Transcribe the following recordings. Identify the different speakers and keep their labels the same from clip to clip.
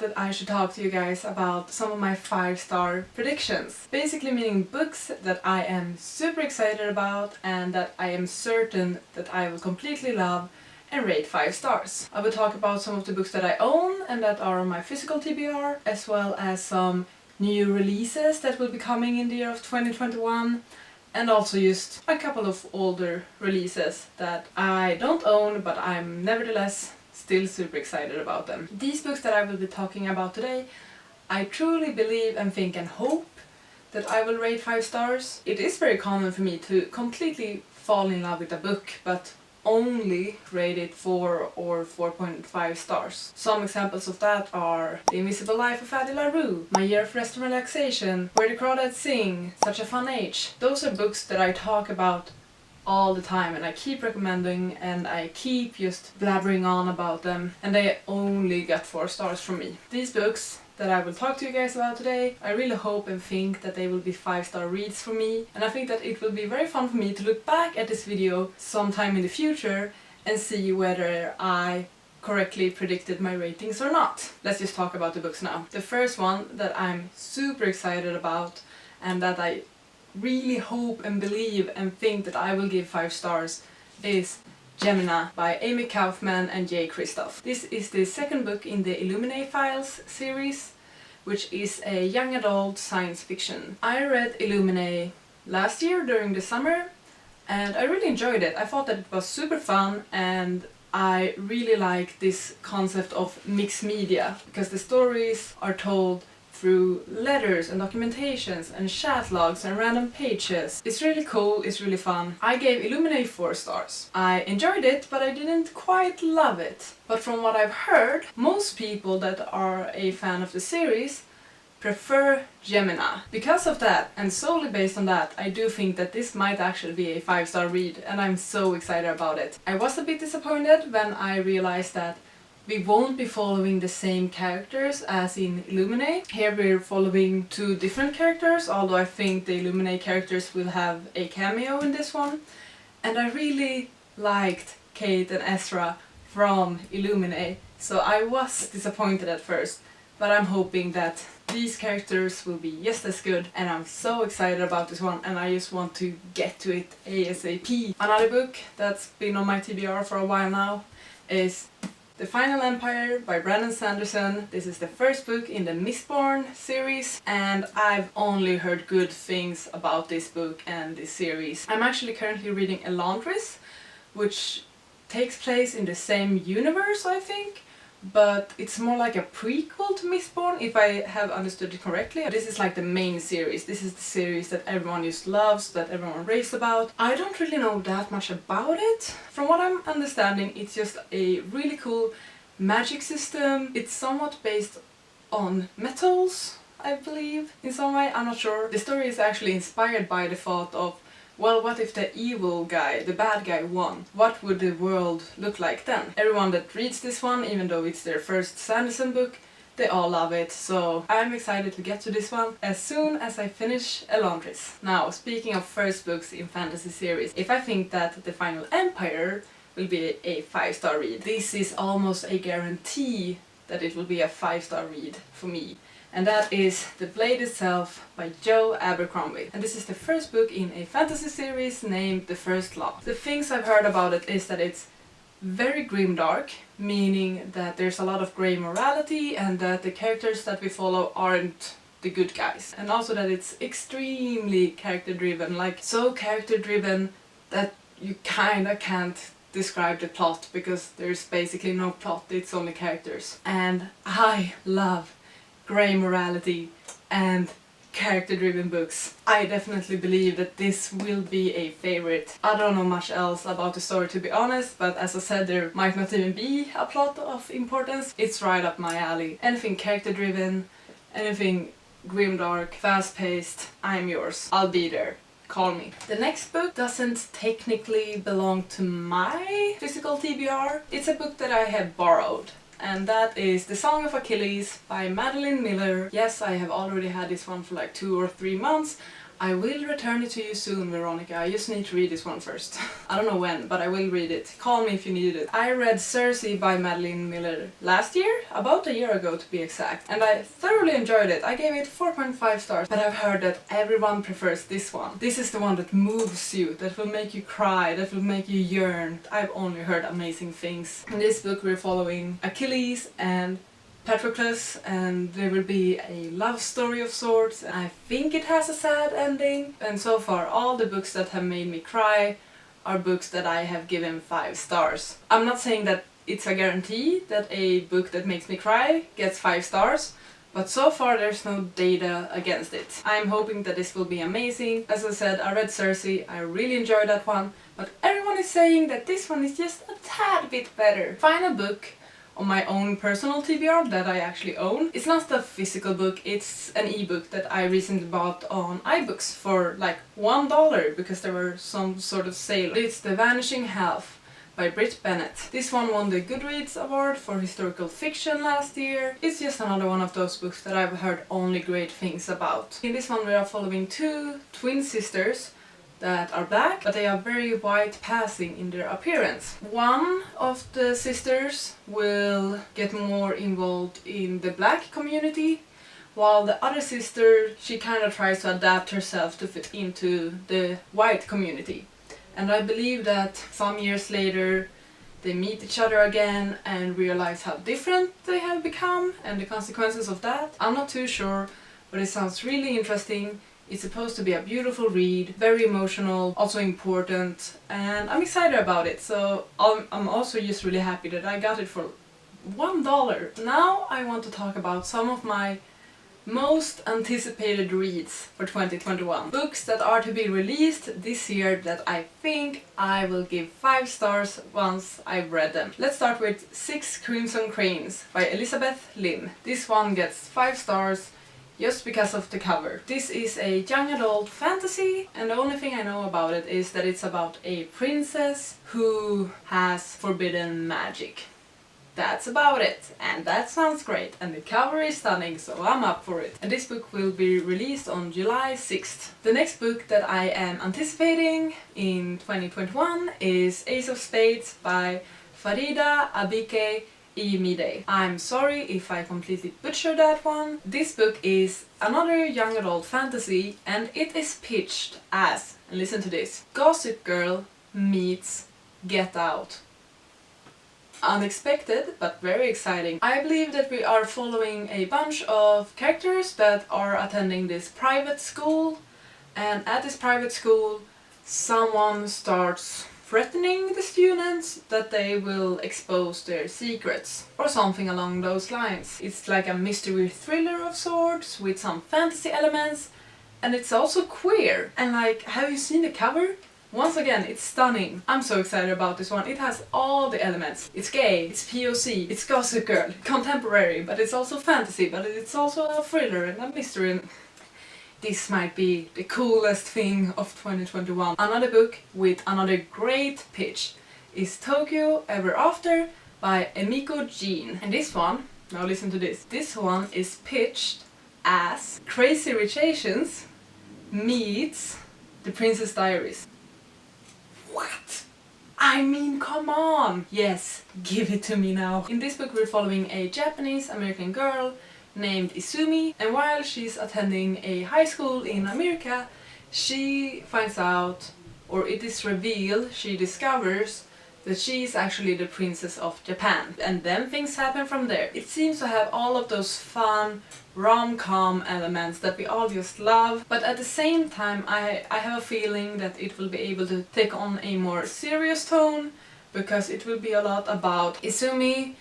Speaker 1: that I should talk to you guys about some of my 5-star predictions. Basically meaning books that I am super excited about and that I am certain that I will completely love and rate 5 stars. I will talk about some of the books that I own and that are on my physical TBR, as well as some new releases that will be coming in the year of 2021. And also just a couple of older releases that I don't own, but I'm nevertheless still super excited about them. These books that I will be talking about today, I truly believe and think and hope that I will rate 5 stars. It is very common for me to completely fall in love with a book, but only rate it 4 or 4.5 stars. Some examples of that are The Invisible Life of Addie LaRue, My Year of Rest and Relaxation, Where the Crawdads Sing, Such a Fun Age. Those are books that I talk about all the time and I keep recommending and I keep just blabbering on about them, and they only got 4 stars from me. These books that I will talk to you guys about today, I really hope and think that they will be 5-star reads for me, and I think that it will be very fun for me to look back at this video sometime in the future and see whether I correctly predicted my ratings or not. Let's just talk about the books now. The first one that I'm super excited about and that I really hope and believe and think that I will give 5 stars is Gemina by Amy Kaufman and Jay Kristoff. This is the second book in the Illuminae Files series, which is a young adult science fiction. I read Illuminae last year during the summer and I really enjoyed it. I thought that it was super fun and I really like this concept of mixed media because the stories are told through letters and documentations and chat logs and random pages. It's really cool, it's really fun. I gave Illuminae 4 stars. I enjoyed it, but I didn't quite love it. But from what I've heard, most people that are a fan of the series prefer Gemina. Because of that, and solely based on that, I do think that this might actually be a 5-star read, and I'm so excited about it. I was a bit disappointed when I realized that we won't be following the same characters as in Illuminae. Here we're following 2 different characters, although I think the Illuminae characters will have a cameo in this one. And I really liked Kate and Ezra from Illuminae, so I was disappointed at first, but I'm hoping that these characters will be just as good, and I'm so excited about this one and I just want to get to it ASAP. Another book that's been on my TBR for a while now is The Final Empire by Brandon Sanderson. This is the first book in the Mistborn series and I've only heard good things about this book and this series. I'm actually currently reading Elantris, which takes place in the same universe, I think, but it's more like a prequel to Mistborn, if I have understood it correctly. This is like the main series. This is the series that everyone just loves, that everyone raves about. I don't really know that much about it. From what I'm understanding, it's just a really cool magic system. It's somewhat based on metals, I believe, in some way. I'm not sure. The story is actually inspired by the thought of, well, what if the evil guy, the bad guy, won? What would the world look like then? Everyone that reads this one, even though it's their first Sanderson book, they all love it, so I'm excited to get to this one as soon as I finish Elantris. Now, speaking of first books in fantasy series, if I think that The Final Empire will be a 5-star read, this is almost a guarantee that it will be a 5-star read for me. And that is The Blade Itself by Joe Abercrombie. And this is the first book in a fantasy series named The First Law. The things I've heard about it is that it's very grimdark, meaning that there's a lot of grey morality and that the characters that we follow aren't the good guys. And also that it's extremely character driven, like so character driven that you kinda can't describe the plot because there's basically no plot, it's only characters. And I love grey morality and character-driven books. I definitely believe that this will be a favorite. I don't know much else about the story, to be honest, but as I said, there might not even be a plot of importance. It's right up my alley. Anything character-driven, anything grimdark, fast-paced, I'm yours. I'll be there. Call me. The next book doesn't technically belong to my physical TBR. It's a book that I have borrowed, and that is The Song of Achilles by Madeline Miller. Yes, I have already had this one for like 2 or 3 months. I will return it to you soon, Veronica. I just need to read this one first. I don't know when, but I will read it. Call me if you need it. I read Cersei by Madeline Miller last year, about a year ago to be exact, and I thoroughly enjoyed it. I gave it 4.5 stars, but I've heard that everyone prefers this one. This is the one that moves you, that will make you cry, that will make you yearn. I've only heard amazing things. In this book we're following Achilles and Patroclus, and there will be a love story of sorts. I think it has a sad ending, and so far all the books that have made me cry are books that I have given 5 stars. I'm not saying that it's a guarantee that a book that makes me cry gets 5 stars, but so far there's no data against it. I'm hoping that this will be amazing. As I said, I read Cersei, I really enjoyed that one, but everyone is saying that this one is just a tad bit better. Find a book on my own personal TBR that I actually own. It's not a physical book, it's an ebook that I recently bought on iBooks for like $1 because there were some sort of sale. It's The Vanishing Half by Brit Bennett. This one won the Goodreads award for historical fiction last year. It's just another one of those books that I've heard only great things about. In this one we are following 2 twin sisters that are black, but they are very white passing in their appearance. One of the sisters will get more involved in the black community, while the other sister, she kind of tries to adapt herself to fit into the white community. And I believe that some years later they meet each other again and realize how different they have become and the consequences of that. I'm not too sure, but it sounds really interesting. It's supposed to be a beautiful read, very emotional, also important, and I'm excited about it. So I'm also just really happy that I got it for $1. Now I want to talk about some of my most anticipated reads for 2021. Books that are to be released this year that I think I will give 5 stars once I've read them. Let's start with 6 Crimson Cranes by Elizabeth Lim. This one gets 5 stars just because of the cover. This is a young adult fantasy, and the only thing I know about it is that it's about a princess who has forbidden magic. That's about it, and that sounds great, and the cover is stunning, so I'm up for it. And this book will be released on July 6th. The next book that I am anticipating in 2021 is Ace of Spades by Farida Abike Iyimide. I'm sorry if I completely butchered that one. This book is another young adult fantasy, and it is pitched as, and listen to this, Gossip Girl meets Get Out. Unexpected, but very exciting. I believe that we are following a bunch of characters that are attending this private school, and at this private school someone starts threatening the students that they will expose their secrets, or something along those lines. It's like a mystery thriller of sorts with some fantasy elements, and it's also queer. And like, have you seen the cover? Once again, it's stunning. I'm so excited about this one. It has all the elements. It's gay, it's POC, it's Gossip Girl, contemporary, but it's also fantasy, but it's also a thriller and a mystery. This might be the coolest thing of 2021. Another book with another great pitch is Tokyo Ever After by Emiko Jean. And this one, now listen to this, this one is pitched as Crazy Rich Asians meets The Princess Diaries. What? I mean, come on! Yes, give it to me now. In this book we're following a Japanese-American girl named Izumi, and while she's attending a high school in America, she finds out, or it is revealed, she discovers that she is actually the princess of Japan. And then things happen from there. It seems to have all of those fun rom-com elements that we all just love, but at the same time I have a feeling that it will be able to take on a more serious tone, because it will be a lot about Izumi.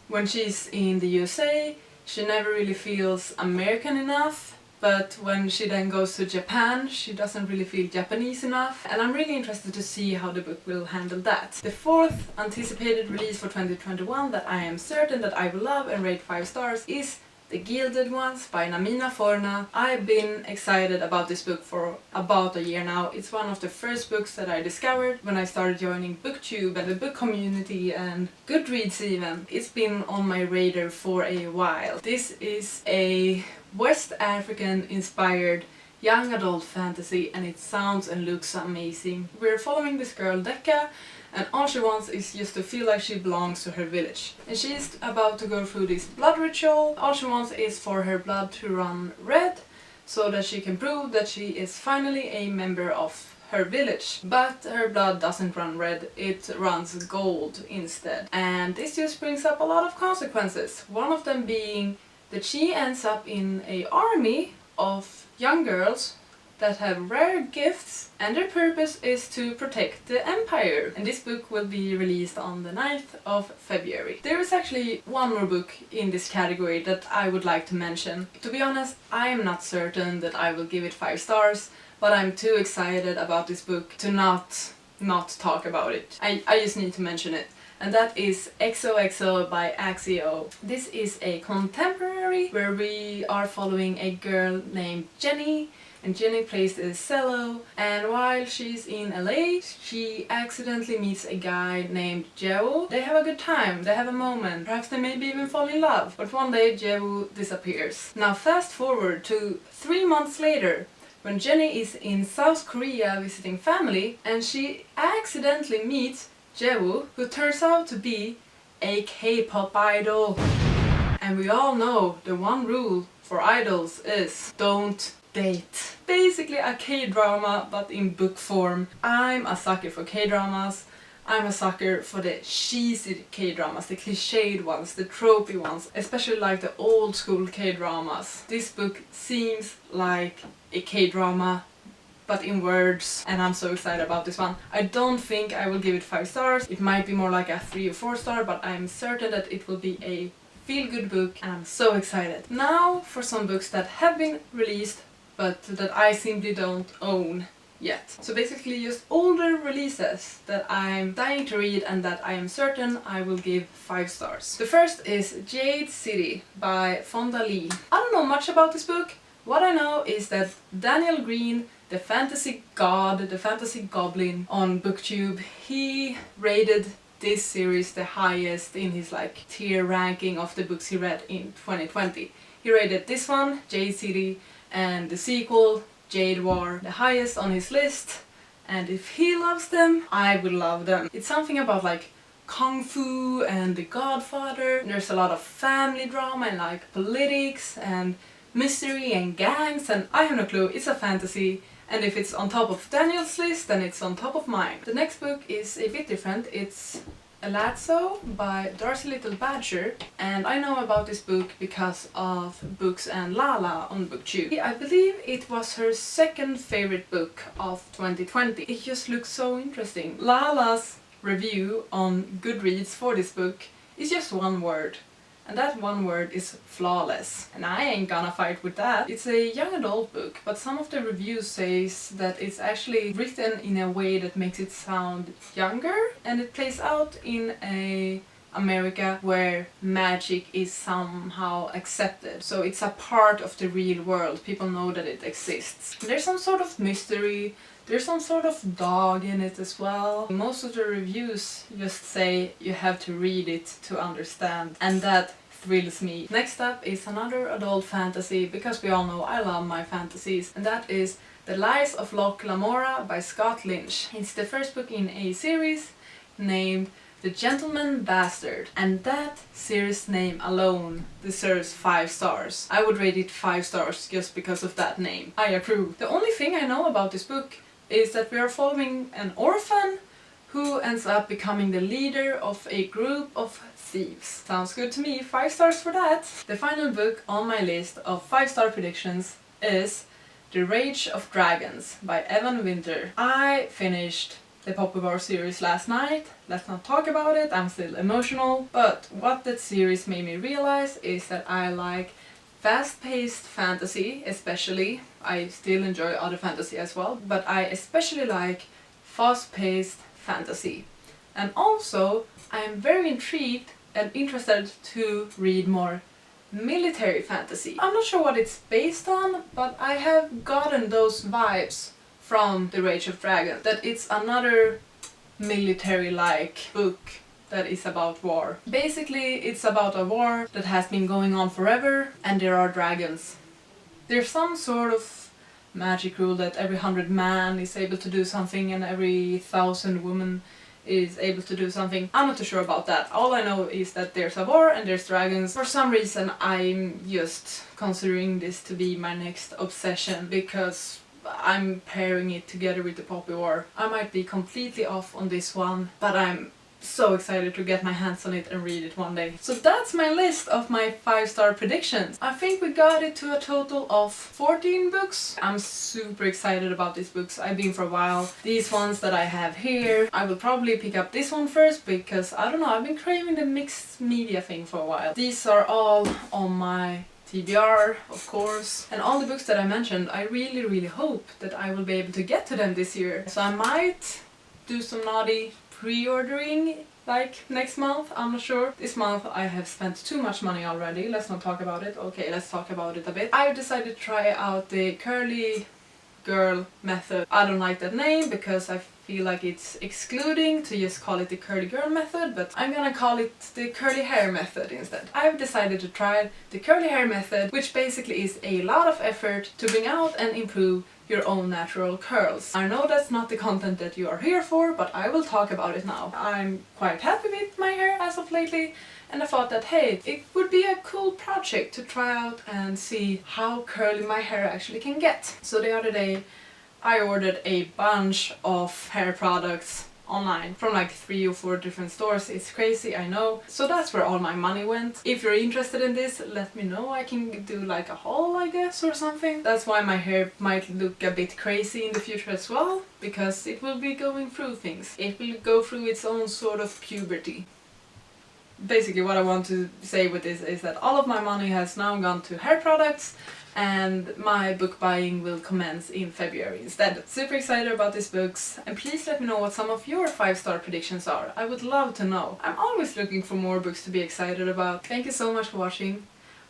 Speaker 1: When she's in the USA, she never really feels American enough, but when she then goes to Japan, she doesn't really feel Japanese enough, and I'm really interested to see how the book will handle that. The 4th anticipated release for 2021 that I am certain that I will love and rate 5 stars is The Gilded Ones by Namina Forna. I've been excited about this book for about a year now. It's one of the first books that I discovered when I started joining BookTube and the book community and Goodreads even. It's been on my radar for a while. This is a West African inspired young adult fantasy and it sounds and looks amazing. We're following this girl Dekka, and all she wants is just to feel like she belongs to her village. And she's about to go through this blood ritual. All she wants is for her blood to run red so that she can prove that she is finally a member of her village. But her blood doesn't run red, it runs gold instead. And this just brings up a lot of consequences. One of them being that she ends up in an army of young girls that have rare gifts, and their purpose is to protect the empire. And this book will be released on the 9th of February. There is actually one more book in this category that I would like to mention. To be honest, I am not certain that I will give it 5 stars, but I'm too excited about this book to not talk about it. I just need to mention it. And that is XOXO by XOXO. This is a contemporary where we are following a girl named Jenny. And Jenny plays the cello, and while she's in LA, she accidentally meets a guy named Jehu. They have a good time, they have a moment, perhaps they maybe even fall in love. But one day Jehu disappears. Now fast forward to 3 months later, when Jenny is in South Korea visiting family, and she accidentally meets Jehu, who turns out to be a K-pop idol. And we all know the one rule for idols is don't date. Basically a K-drama but in book form. I'm a sucker for K-dramas. I'm a sucker for the cheesy K-dramas, the cliched ones, the tropey ones, especially like the old school K-dramas. This book seems like a K-drama but in words, and I'm so excited about this one. I don't think I will give it 5 stars. It might be more like a 3 or 4 star, but I'm certain that it will be a feel-good book, and I'm so excited. Now for some books that have been released but that I simply don't own yet. So basically just older releases that I'm dying to read and that I am certain I will give 5 stars. The first is Jade City by Fonda Lee. I don't know much about this book. What I know is that Daniel Green, the fantasy god, the fantasy goblin on BookTube, he rated this series the highest in his tier ranking of the books he read in 2020. He rated this one, Jade City, and the sequel, Jade War, the highest on his list, and if he loves them, I will love them. It's something about kung fu and The Godfather. There's a lot of family drama and politics and mystery and gangs, and I have no clue. It's a fantasy, and if it's on top of Daniel's list, then it's on top of mine. The next book is a bit different. It's Lazzo by Darcy Little Badger, and I know about this book because of Books and Lala on BookTube. I believe it was her second favorite book of 2020. It just looks so interesting. Lala's review on Goodreads for this book is just one word. And that one word is flawless. And I ain't gonna fight with that. It's a young adult book, but some of the reviews says that it's actually written in a way that makes it sound younger, and it plays out in a America where magic is somehow accepted. So it's a part of the real world. People know that it exists. There's some sort of mystery. There's some sort of dog in it as well. Most of the reviews just say you have to read it to understand, and that thrills me. Next up is another adult fantasy, because we all know I love my fantasies, and that is The Lies of Loch Lamora by Scott Lynch. It's the first book in a series named The Gentleman Bastard, and that series name alone deserves 5 stars. I would rate it 5 stars just because of that name. I approve. The only thing I know about this book is that we are following an orphan who ends up becoming the leader of a group of thieves. Sounds good to me, 5 stars for that. The final book on my list of 5-star predictions is The Rage of Dragons by Evan Winter. I finished the Popular series last night. Let's not talk about it, I'm still emotional. But what that series made me realize is that I like fast-paced fantasy, especially. I still enjoy other fantasy as well, but I especially like fast-paced fantasy. And also, I'm very intrigued and interested to read more military fantasy. I'm not sure what it's based on, but I have gotten those vibes from The Rage of Dragons, that it's another military-like book that is about war. Basically, it's about a war that has been going on forever, and there are dragons. There's some sort of magic rule that every 100 man is able to do something and every 1,000 woman is able to do something. I'm not too sure about that. All I know is that there's a war and there's dragons. For some reason I'm just considering this to be my next obsession because I'm pairing it together with the Poppy War. I might be completely off on this one, but I'm so excited to get my hands on it and read it one day. So that's my list of my 5-star predictions. I think we got it to a total of 14 books. I'm super excited about these books. I've been for a while. These ones that I have here, I will probably pick up this one first because I don't know, I've been craving the mixed media thing for a while. These are all on my TBR, of course, and all the books that I mentioned, I really hope that I will be able to get to them this year. So I might do some naughty pre-ordering like next month, I'm not sure. This month I have spent too much money already, let's not talk about it. Okay, let's talk about it a bit. I've decided to try out the curly girl method. I don't like that name because I feel like it's excluding to just call it the curly girl method, but I'm gonna call it the curly hair method instead. I've decided to try the curly hair method, which basically is a lot of effort to bring out and improve your own natural curls. I know that's not the content that you are here for, but I will talk about it now. I'm quite happy with my hair as of lately, and I thought that hey, it would be a cool project to try out and see how curly my hair actually can get. So the other day I ordered a bunch of hair products online from like 3 or 4 different stores. It's crazy, I know. So that's where all my money went. If you're interested in this, let me know. I can do like a haul, I guess, or something. That's why my hair might look a bit crazy in the future as well, because it will be going through things. It will go through its own sort of puberty. Basically what I want to say with this is that all of my money has now gone to hair products, and my book buying will commence in February instead. Super excited about these books, and please let me know what some of your 5-star predictions are. I would love to know. I'm always looking for more books to be excited about. Thank you so much for watching.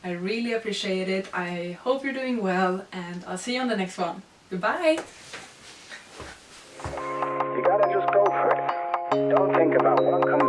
Speaker 1: I really appreciate it. I hope you're doing well, and I'll see you on the next one. Goodbye!
Speaker 2: You gotta just go for it. Don't think about what comes